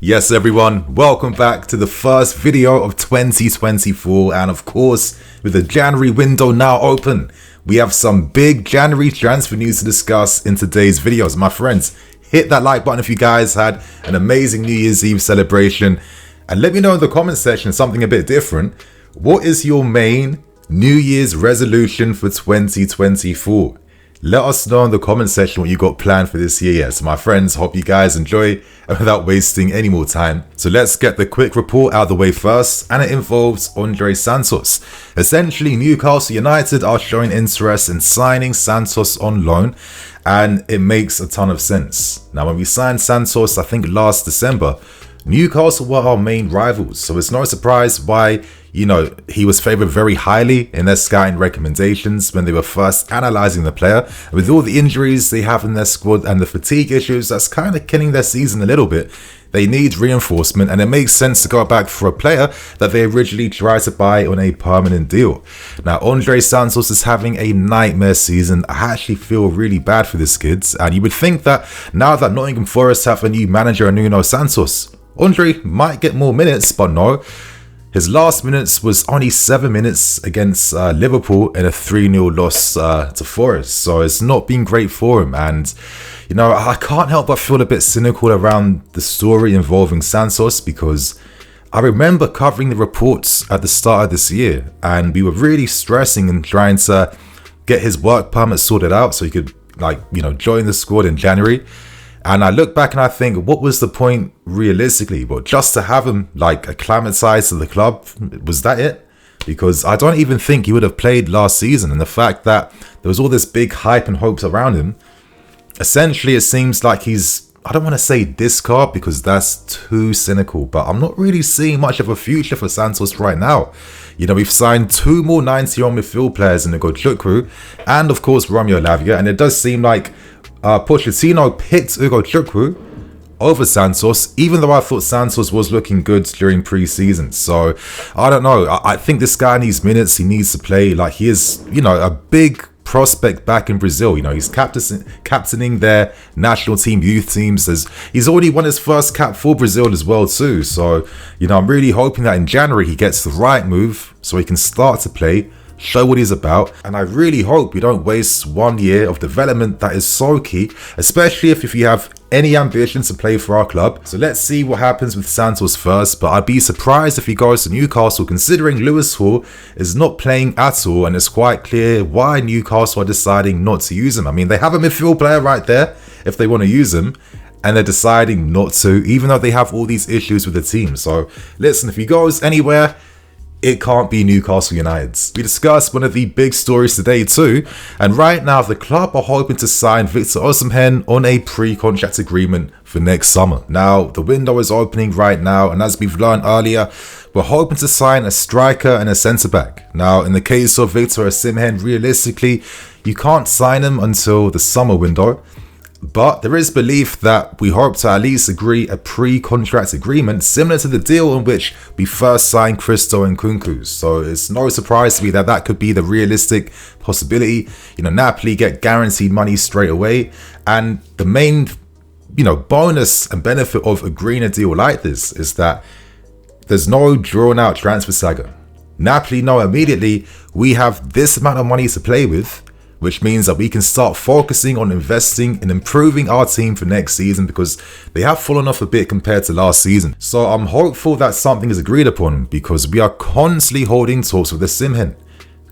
Yes everyone, welcome back to the first video of 2024, and of course with the January window now open, we have some big January transfer news to discuss in today's videos. My friends, hit that like button if you guys had an amazing New Year's Eve celebration, and let me know in the comment section something a bit different. What is your main New Year's resolution for 2024? Let us know in the comment section what you got planned for this year. So my friends, hope you guys enjoy, and without wasting any more time, so let's get the quick report out of the way first, and it involves Andrey Santos. Essentially, Newcastle United are showing interest in signing Santos on loan, and it makes a ton of sense. Now, when we signed Santos, I think last December, Newcastle were our main rivals, so it's no surprise why, he was favoured very highly in their scouting recommendations when they were first analysing the player. With all the injuries they have in their squad and the fatigue issues, that's kind of killing their season a little bit. They need reinforcement, and it makes sense to go back for a player that they originally tried to buy on a permanent deal. Now, Andrey Santos is having a nightmare season. I actually feel really bad for this kid, and you would think that now that Nottingham Forest have a new manager, Nuno Santos, Andrey might get more minutes, but no. His last minutes was only 7 minutes against Liverpool in a 3-0 loss to Forest. So it's not been great for him. And, I can't help but feel a bit cynical around the story involving Santos, because I remember covering the reports at the start of this year, and we were really stressing and trying to get his work permit sorted out so he could, join the squad in January. And I look back and I think, what was the point realistically? But just to have him acclimatized to the club, was that it? Because I don't even think he would have played last season. And the fact that there was all this big hype and hopes around him, essentially it seems like he's, I don't want to say discard because that's too cynical, but I'm not really seeing much of a future for Santos right now. We've signed 2 more 90-year-old midfield players in the Chukwu and of course Romeo Lavia, and it does seem like Pochettino picked Ugo Chukwu over Santos, even though I thought Santos was looking good during pre-season. So I don't know. I think this guy needs minutes. He needs to play. He is, a big prospect back in Brazil. He's captaining their national team, youth teams. He's already won his first cap for Brazil as well too. So I'm really hoping that in January he gets the right move so he can start to play, show what he's about, and I really hope we don't waste 1 year of development that is so key, especially if you have any ambition to play for our club. So let's see what happens with Santos first, but I'd be surprised if he goes to Newcastle, considering Lewis Hall is not playing at all, and it's quite clear why Newcastle are deciding not to use him. I mean, they have a midfield player right there if they want to use him, and they're deciding not to, even though they have all these issues with the team. So listen, if he goes anywhere, it can't be Newcastle United. We discussed one of the big stories today too, and right now the club are hoping to sign Victor Osimhen on a pre-contract agreement for next summer. Now, the window is opening right now, and as we've learned earlier, we're hoping to sign a striker and a centre-back. Now, in the case of Victor Osimhen, realistically, you can't sign him until the summer window. But there is belief that we hope to at least agree a pre-contract agreement similar to the deal in which we first signed Christo and Nkunku. So it's no surprise to me that that could be the realistic possibility. Napoli get guaranteed money straight away. And the main, bonus and benefit of agreeing a deal like this is that there's no drawn out transfer saga. Napoli know immediately we have this amount of money to play with, which means that we can start focusing on investing and improving our team for next season, because they have fallen off a bit compared to last season. So I'm hopeful that something is agreed upon, because we are constantly holding talks with Osimhen.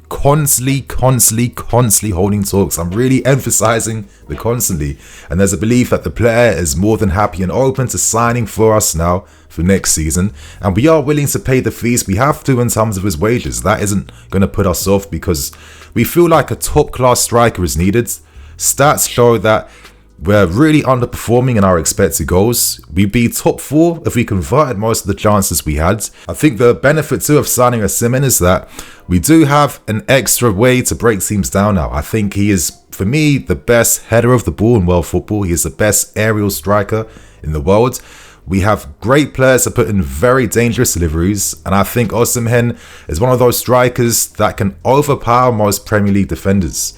Constantly holding talks. I'm really emphasizing the constantly. And there's a belief that the player is more than happy and open to signing for us now for next season. And we are willing to pay the fees we have to in terms of his wages. That isn't going to put us off, because we feel like a top class striker is needed. Stats show that we're really underperforming in our expected goals. We'd be top 4 if we converted most of the chances we had. I think the benefit too of signing Osimhen is that we do have an extra way to break teams down now. I think he is, for me, the best header of the ball in world football. He is the best aerial striker in the world. We have great players to put in very dangerous deliveries, and I think Osimhen is one of those strikers that can overpower most Premier League defenders.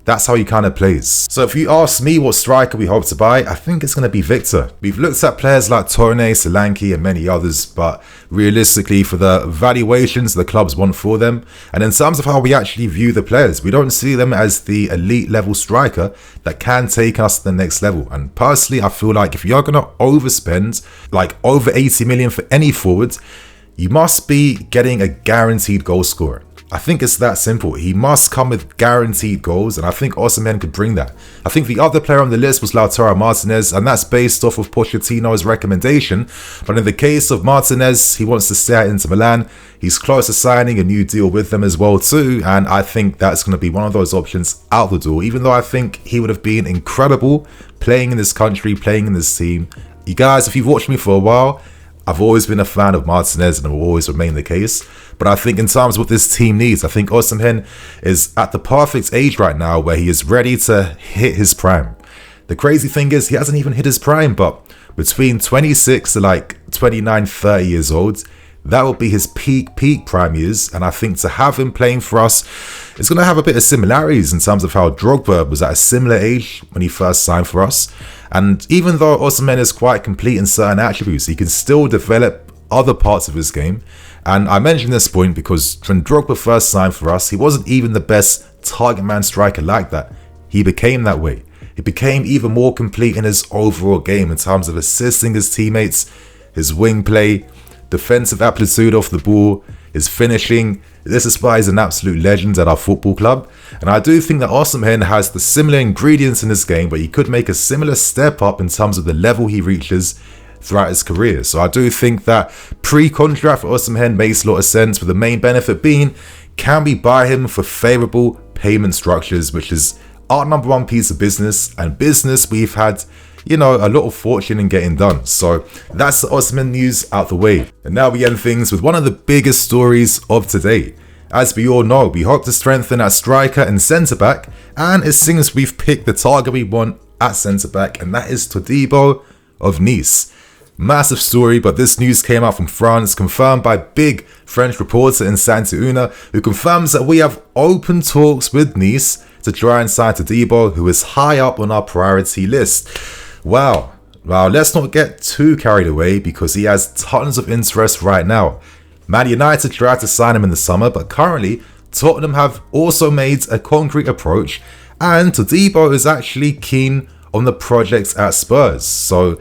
That's how he kind of plays. So if you ask me what striker we hope to buy, I think it's going to be Victor. We've looked at players like Tone, Solanke and many others, but realistically for the valuations the clubs want for them, and in terms of how we actually view the players, we don't see them as the elite level striker that can take us to the next level. And personally, I feel like if you're going to overspend like over 80 million for any forward, you must be getting a guaranteed goal scorer. I think it's that simple. He must come with guaranteed goals, and I think Osimhen could bring that. I think the other player on the list was Lautaro Martinez, and that's based off of Pochettino's recommendation. But in the case of Martinez, he wants to stay at Inter Milan. He's close to signing a new deal with them as well too, and I think that's going to be one of those options out the door, even though I think he would have been incredible playing in this country, playing in this team. You guys, if you've watched me for a while, I've always been a fan of Martinez and it will always remain the case. But I think in terms of what this team needs, I think Osimhen is at the perfect age right now where he is ready to hit his prime. The crazy thing is he hasn't even hit his prime, but between 26 to like 29, 30 years old, that will be his peak prime years. And I think to have him playing for us, it's going to have a bit of similarities in terms of how Drogba was at a similar age when he first signed for us. And even though Osimhen is quite complete in certain attributes, he can still develop other parts of his game. And I mention this point because when Drogba first signed for us, he wasn't even the best target man striker like that. He became that way. He became even more complete in his overall game in terms of assisting his teammates, his wing play, defensive aptitude off the ball, his finishing. This is why he's an absolute legend at our football club. And I do think that Osimhen has the similar ingredients in his game, but he could make a similar step up in terms of the level he reaches throughout his career. So I do think that pre-contract for Osimhen makes a lot of sense, with the main benefit being, can we buy him for favourable payment structures, which is our number one piece of business, and business we've had, you know, a lot of fortune in getting done. So that's the Osimhen news out the way. And now we end things with one of the biggest stories of today. As we all know, we hope to strengthen our striker and centre-back, and it seems we've picked the target we want at centre-back, and that is Todibo of Nice. Massive story, but this news came out from France, confirmed by big French reporter in Saint-Una, who confirms that we have open talks with Nice to try and sign Todibo, who is high up on our priority list. Wow, let's not get too carried away because he has tons of interest right now. Man United tried to sign him in the summer, but currently Tottenham have also made a concrete approach, and Todibo is actually keen on the project at Spurs. So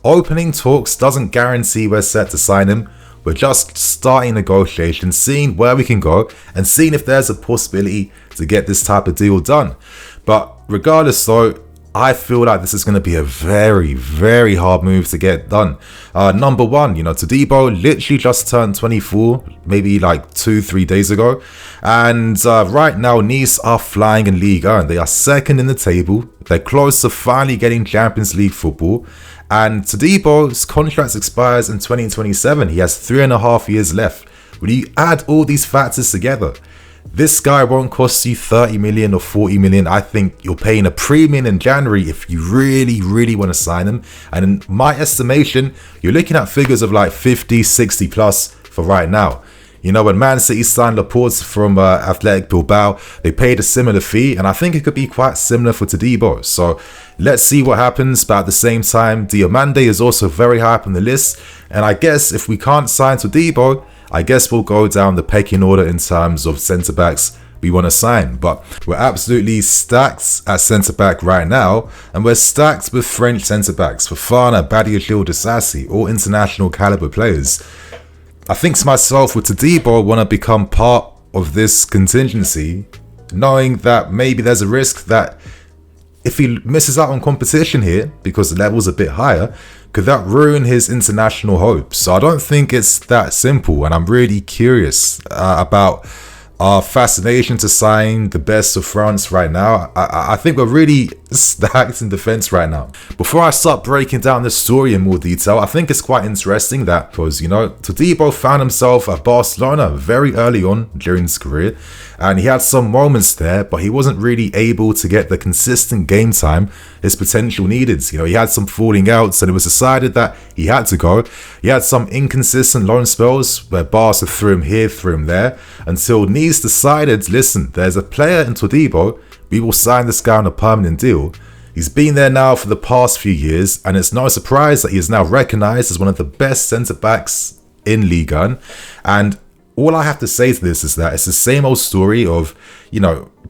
opening talks doesn't guarantee we're set to sign him. We're just starting negotiations, seeing where we can go and seeing if there's a possibility to get this type of deal done. But regardless though, I feel like this is going to be a very, very hard move to get done. Number one, you know, Todibo literally just turned 24, maybe like 2-3 days ago. And right now, Nice are flying in Ligue 1. They are second in the table. They're close to finally getting Champions League football. And Todibo's contract expires in 2027. He has 3.5 years left. When you add all these factors together, this guy won't cost you 30 million or 40 million. I think you're paying a premium in January if you really, really want to sign him. And in my estimation, you're looking at figures of like 50, 60 plus for right now. You know, when Man City signed Laporte from Athletic Bilbao, they paid a similar fee, and I think it could be quite similar for Todibo. So let's see what happens. But at the same time, Diomande is also very high up on the list, and I guess if we can't sign Todibo, I guess we'll go down the pecking order in terms of centre-backs we want to sign. But we're absolutely stacked at centre-back right now, and we're stacked with French centre-backs, Fofana, Badiashile, Disasi, all international calibre players. I think to myself, with Todibo, I want to become part of this contingency, knowing that maybe there's a risk that if he misses out on competition here, because the level's a bit higher, could that ruin his international hopes? So I don't think it's that simple, and I'm really curious about our fascination to sign the best of France right now. I think we're really stacked in defense right now. Before I start breaking down this story in more detail, I think it's quite interesting that, because, you know, Todibo found himself at Barcelona very early on during his career, and he had some moments there, but he wasn't really able to get the consistent game time his potential needed. You know, he had some falling outs, and it was decided that he had to go. He had some inconsistent loan spells where Barca threw him here, threw him there, until Nice decided, listen, there's a player in Todibo we will sign this guy on a permanent deal. He's been there now for the past few years, and it's no surprise that he is now recognised as one of the best centre-backs in Ligue 1. And all I have to say to this is that it's the same old story of,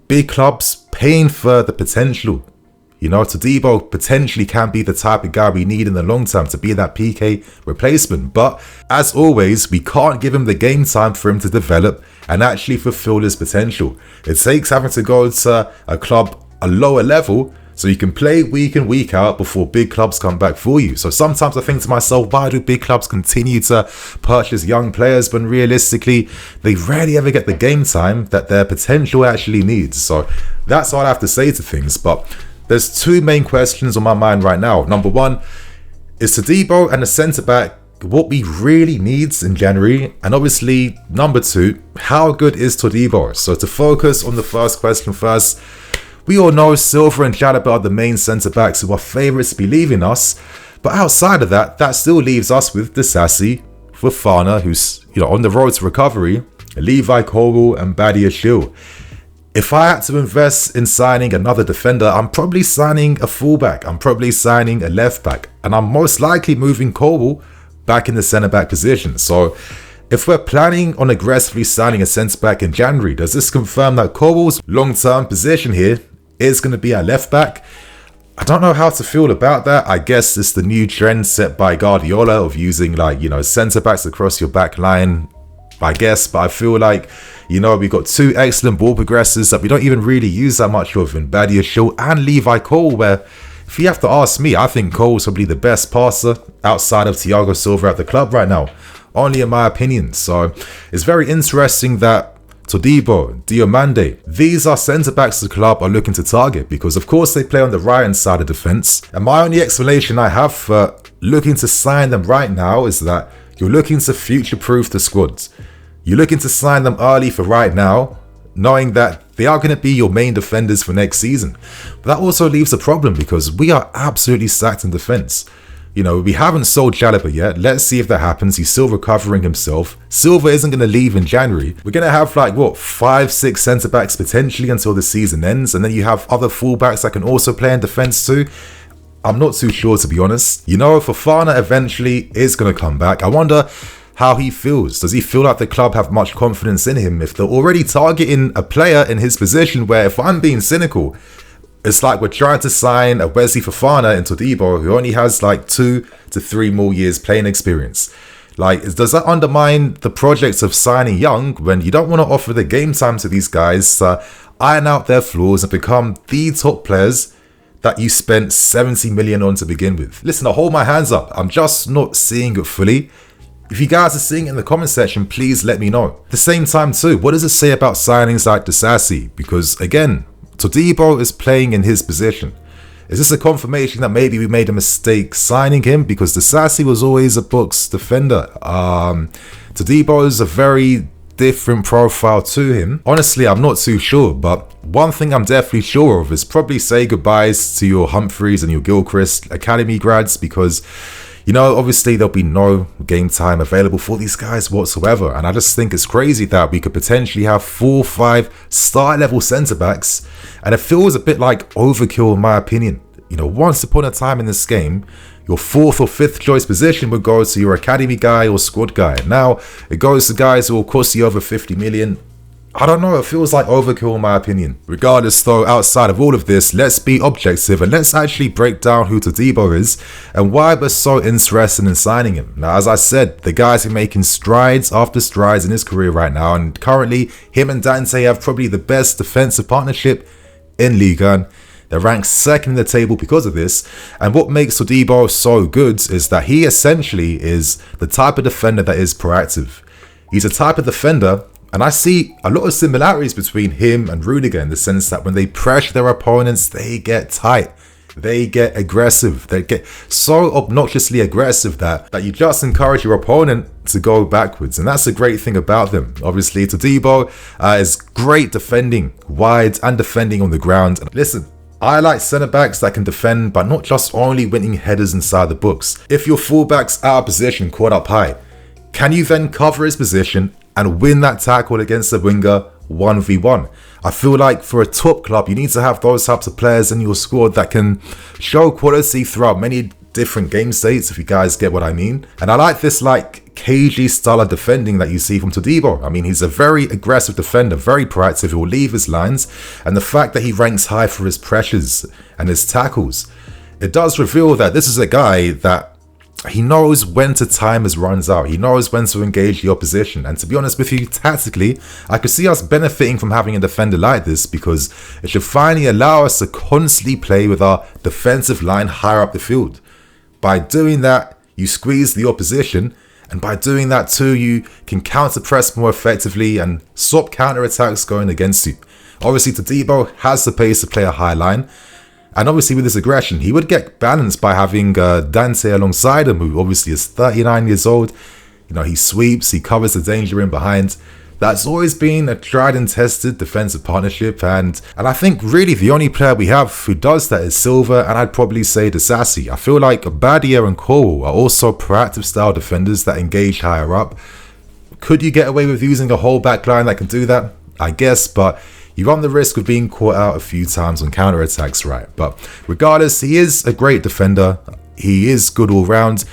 big clubs paying for the potential. Todibo potentially can be the type of guy we need in the long term to be that PK replacement. But as always, we can't give him the game time for him to develop and actually fulfill his potential. It takes having to go to a club a lower level so you can play week in, week out before big clubs come back for you. So sometimes I think to myself, why do big clubs continue to purchase young players when realistically they rarely ever get the game time that their potential actually needs? So that's all I have to say to things. But there's two main questions on my mind right now. Number one, is Todibo and the centre-back what we really need in January? And obviously, number two, how good is Todibo? So to focus on the first question first, we all know Silva and Jalaba are the main centre-backs who are favourites to be leaving us. But outside of that, that still leaves us with Disasi, Fofana, who's on the road to recovery, Levi Colwill and Badia Shil. If I had to invest in signing another defender, I'm probably signing a fullback. I'm probably signing a left back. And I'm most likely moving Colwill back in the centre-back position. So if we're planning on aggressively signing a centre-back in January, does this confirm that Colwill's long-term position here is going to be our left back? I don't know how to feel about that. I guess it's the new trend set by Guardiola of using centre-backs across your back line, I guess. But I feel like, we've got two excellent ball progressors that we don't even really use that much of in Badia Shil and Levi Colwill, where if you have to ask me, I think Cole's probably the best passer outside of Thiago Silva at the club right now. Only in my opinion. So it's very interesting that Todibo, Diomande, these are centre-backs the club are looking to target because of course they play on the right-hand side of defence. And my only explanation I have for looking to sign them right now is that you're looking to future-proof the squad. You're looking to sign them early for right now, knowing that they are going to be your main defenders for next season. But that also leaves a problem because we are absolutely stacked in defence. We haven't sold Jalaba yet. Let's see if that happens. He's still recovering himself. Silva isn't going to leave in January. We're going to have 5-6 centre-backs potentially until the season ends. And then you have other full-backs that can also play in defence too. I'm not too sure, to be honest. Fofana eventually is going to come back. I wonder how he feels. Does he feel like the club have much confidence in him? If they're already targeting a player in his position where, if I'm being cynical, it's like we're trying to sign a Wesley Fofana in Todibo who only has 2 to 3 more years playing experience. Does that undermine the projects of signing young when you don't want to offer the game time to these guys to iron out their flaws and become the top players that you spent 70 million on to begin with? Listen, I hold my hands up. I'm just not seeing it fully. If you guys are seeing it in the comment section, please let me know. At the same time too, what does it say about signings like Disasi? Because again, Todibo is playing in his position. Is this a confirmation that maybe we made a mistake signing him? Because Disasi was always a box defender. Todibo is a very different profile to him. Honestly, I'm not too sure, but one thing I'm definitely sure of is probably say goodbyes to your Humphreys and your Gilchrist Academy grads because obviously there'll be no game time available for these guys whatsoever. And I just think it's crazy that we could potentially have 4 or 5 star-level centre-backs. And it feels a bit like overkill in my opinion. Once upon a time in this game, your 4th or 5th choice position would go to your academy guy or squad guy. Now it goes to guys who will cost you over 50 million. I don't know, it feels like overkill in my opinion. Regardless though, outside of all of this, let's be objective and let's actually break down who Todibo is and why we're so interested in signing him. Now, as I said, the guys are making strides after strides in his career right now, and currently him and Dante have probably the best defensive partnership in Ligue 1. They're ranked second in the table because of this, and what makes Todibo so good is that he essentially is the type of defender that is proactive. He's a type of defender, and I see a lot of similarities between him and Rudiger in the sense that when they pressure their opponents, they get tight. They get aggressive. They get so obnoxiously aggressive that you just encourage your opponent to go backwards. And that's a great thing about them. Obviously, Todibo is great defending wide and defending on the ground. And listen, I like centre-backs that can defend, but not just only winning headers inside the box. If your fullback's out of position, caught up high, can you then cover his position and win that tackle against the winger 1v1? I feel like for a top club, you need to have those types of players in your squad that can show quality throughout many different game states, if you guys get what I mean. And I like this like cagey style of defending that you see from Todibo. I mean, he's a very aggressive defender, very proactive, he'll leave his lines, and the fact that he ranks high for his pressures and his tackles, it does reveal that this is a guy that he knows when to time his runs out. He knows when to engage the opposition. And to be honest with you, tactically, I could see us benefiting from having a defender like this, because it should finally allow us to constantly play with our defensive line higher up the field. By doing that, you squeeze the opposition, and by doing that too, you can counter press more effectively and stop counter attacks going against you. Obviously, Todibo has the pace to play a high line. And obviously with his aggression, he would get balanced by having Dante alongside him, who obviously is 39 years old. You know, he sweeps, he covers the danger in behind. That's always been a tried and tested defensive partnership. And I think really the only player we have who does that is Silva, and I'd probably say Disasi. I feel like Badia and Cole are also proactive style defenders that engage higher up. Could you get away with using a whole back line that can do that? I guess, but you run the risk of being caught out a few times on counter-attacks, right? But regardless, he is a great defender. He is good all round.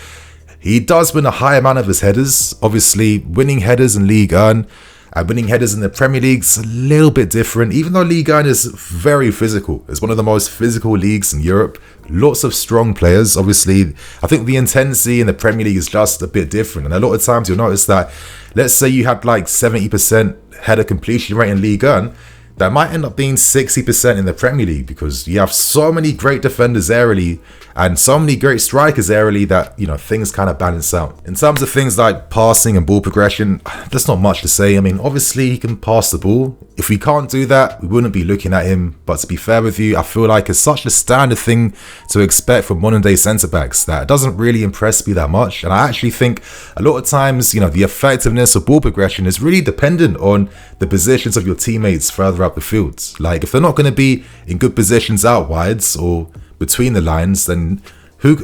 He does win a high amount of his headers. Obviously, winning headers in Ligue 1 and winning headers in the Premier League's a little bit different, even though Ligue 1 is very physical. It's one of the most physical leagues in Europe. Lots of strong players. Obviously, I think the intensity in the Premier League is just a bit different. And a lot of times you'll notice that, let's say you had like 70% header completion rate in Ligue 1, that might end up being 60% in the Premier League, because you have so many great defenders aerially and so many great strikers aerially that, you know, things kind of balance out. In terms of things like passing and ball progression, there's not much to say. I mean, obviously he can pass the ball. If we can't do that, we wouldn't be looking at him. But to be fair with you, I feel like it's such a standard thing to expect from modern day centre backs that it doesn't really impress me that much. And I actually think a lot of times, you know, the effectiveness of ball progression is really dependent on the positions of your teammates further up the field. Like, if they're not going to be in good positions out wides or between the lines, then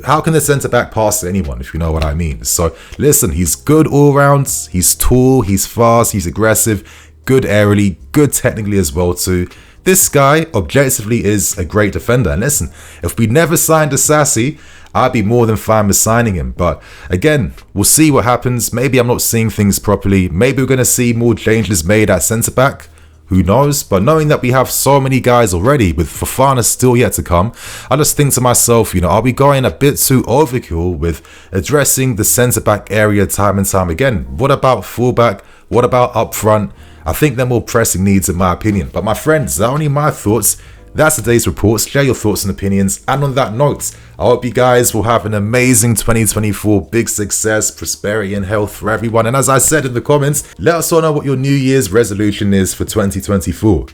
how can the centre back pass to anyone, if you know what I mean? So listen, he's good all round. He's tall, he's fast, he's aggressive, good aerially, good technically as well too. This guy objectively is a great defender. And listen, if we never signed Disasi, I'd be more than fine with signing him. But again, we'll see what happens. Maybe I'm not seeing things properly. Maybe we're going to see more changes made at centre back. Who knows? But knowing that we have so many guys already, with Fofana still yet to come, I just think to myself, you know, are we going a bit too overkill with addressing the centre-back area time and time again? What about fullback? What about up front? I think they're more pressing needs in my opinion. But my friends, they're only my thoughts. That's today's reports. Share your thoughts and opinions. And on that note, I hope you guys will have an amazing 2024, big success, prosperity and health for everyone. And as I said in the comments, let us all know what your New Year's resolution is for 2024.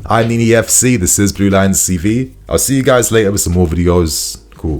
I'm Nini FC, this is Blue Lions TV. I'll see you guys later with some more videos.